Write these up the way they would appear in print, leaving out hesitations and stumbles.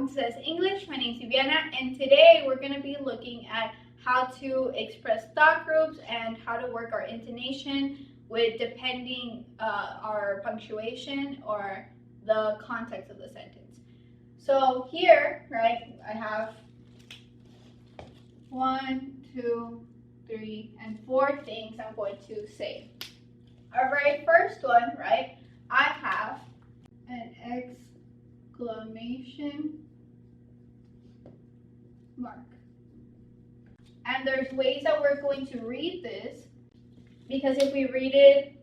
welcome to SEDES English. My name is Viviana, and today we're going to be looking at how to express thought groups and how to work our intonation with depending our punctuation or the context of the sentence. So here, right, I have 1, 2, 3, and 4 things I'm going to say. Our very first one, right, I have an exclamation mark. And there's ways that we're going to read this, because if we read it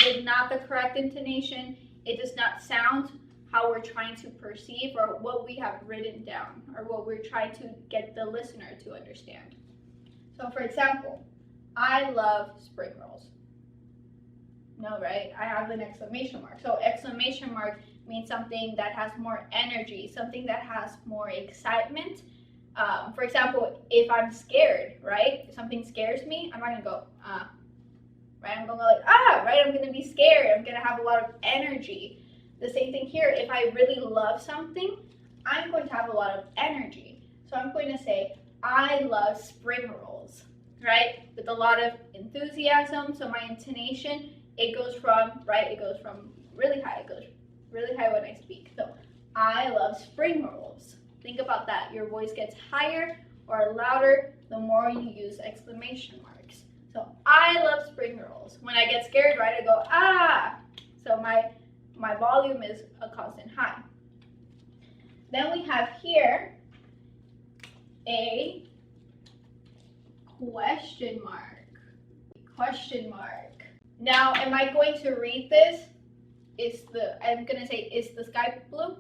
with not the correct intonation, it does not sound how we're trying to perceive or what we have written down or what we're trying to get the listener to understand. So for example, I love spring rolls. No, right? I have an exclamation mark. So exclamation mark means something that has more energy, something that has more excitement. For example, if I'm scared, right? If something scares me, I'm not gonna go, right? I'm gonna go like, right? I'm gonna be scared. I'm gonna have a lot of energy. The same thing here. If I really love something, I'm going to have a lot of energy. So I'm going to say, I love spring rolls, right? With a lot of enthusiasm. So my intonation, it goes from, right? It goes from really high. It goes really high when I speak. So I love spring rolls. Think about that. Your voice gets higher or louder the more you use exclamation marks. So I love spring rolls. When I get scared, right, I go, ah. So my volume is a constant high. Then we have here a question mark. Question mark. Now, am I going to read this? I'm going to say, is the sky blue?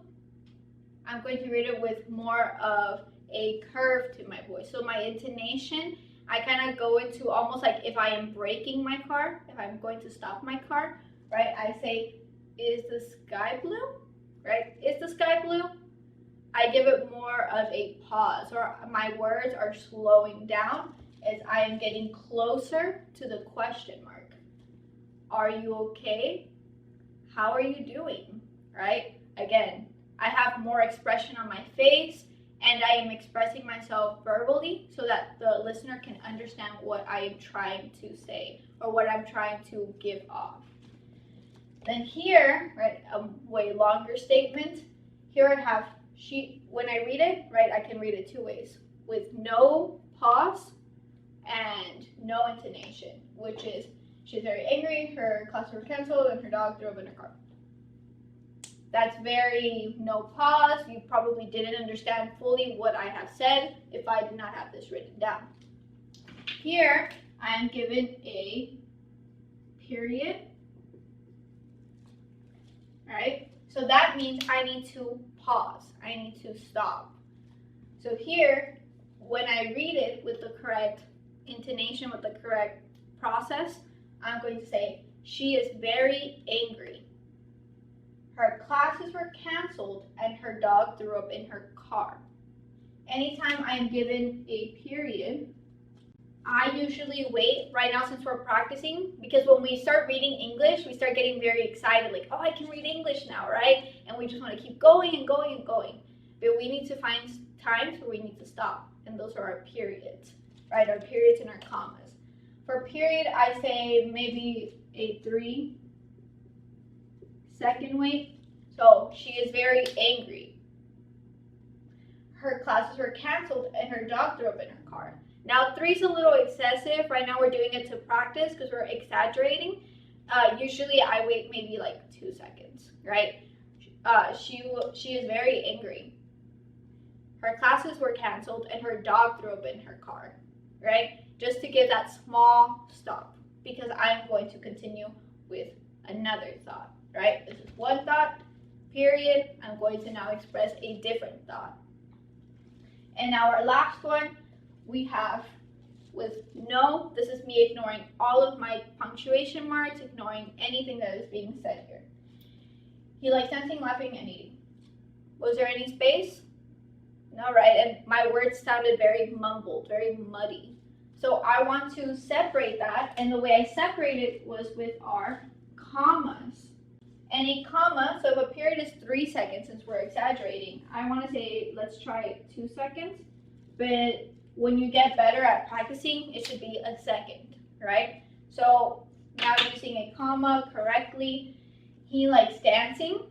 I'm going to read it with more of a curve to my voice. So my intonation, I kind of go into almost like if I am braking my car, if I'm going to stop my car, right? I say, is the sky blue? Right? Is the sky blue? I give it more of a pause, or my words are slowing down as I am getting closer to the question mark. Are you okay? How are you doing? Right? Again, I have more expression on my face and I am expressing myself verbally so that the listener can understand what I am trying to say or what I'm trying to give off. Then here, right, a way longer statement. Here I have when I read it, right, I can read it 2 ways. With no pause and no intonation, which is, she's very angry, her classes were canceled, and her dog threw up in her car. That's very no pause. You probably didn't understand fully what I have said if I did not have this written down. Here, I am given a period. Right? So that means I need to pause. I need to stop. So here, when I read it with the correct intonation, with the correct process, I'm going to say, she is very angry. Her classes were canceled and her dog threw up in her car. Anytime I am given a period, I usually wait right now since we're practicing, because when we start reading English, we start getting very excited, like, oh, I can read English now, right? And we just want to keep going and going and going. But we need to find times where we need to stop, and those are our periods, right? Our periods and our commas. For period, I say maybe a 3-second wait. So she is very angry. Her classes were canceled and her dog threw up in her car. Now 3 is a little excessive. Right now we're doing it to practice because we're exaggerating. Usually I wait maybe like 2 seconds, right? She is very angry. Her classes were canceled and her dog threw up in her car, right? Just to give that small stop, because I'm going to continue with another thought, right? This is one thought, period. I'm going to now express a different thought. And now our last one, we have with no. This is me ignoring all of my punctuation marks, ignoring anything that is being said here. He likes dancing, laughing, and eating. Was there any space? No, right? And my words sounded very mumbled, very muddy. So I want to separate that, and the way I separated was with our commas. And a comma, so if a period is 3 seconds, since we're exaggerating, I want to say, let's try 2 seconds. But when you get better at practicing, it should be a second, right? So now using a comma correctly, he likes dancing,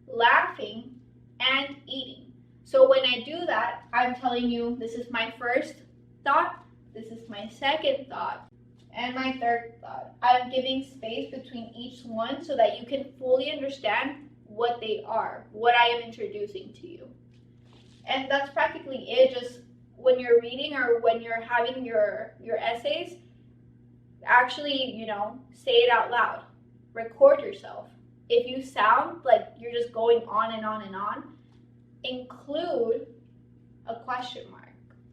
laughing, and eating. So when I do that, I'm telling you this is my first thought, this is my second thought, and my third thought. I'm giving space between each one so that you can fully understand what they are, what I am introducing to you. And that's practically it. Just when you're reading or when you're having your essays, actually, say it out loud. Record yourself. If you sound like you're just going on and on and on, include a question mark,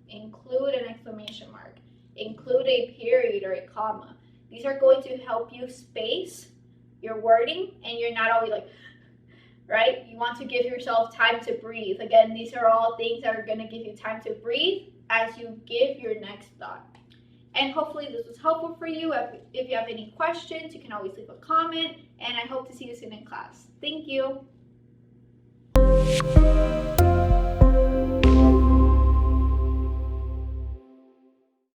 include an exclamation mark, include a period or a comma. These are going to help you space your wording, and you're not always like, right? You want to give yourself time to breathe. Again, these are all things that are going to give you time to breathe as you give your next thought. And hopefully this was helpful for you. If you have any questions, you can always leave a comment, and I hope to see you soon in class. Thank you.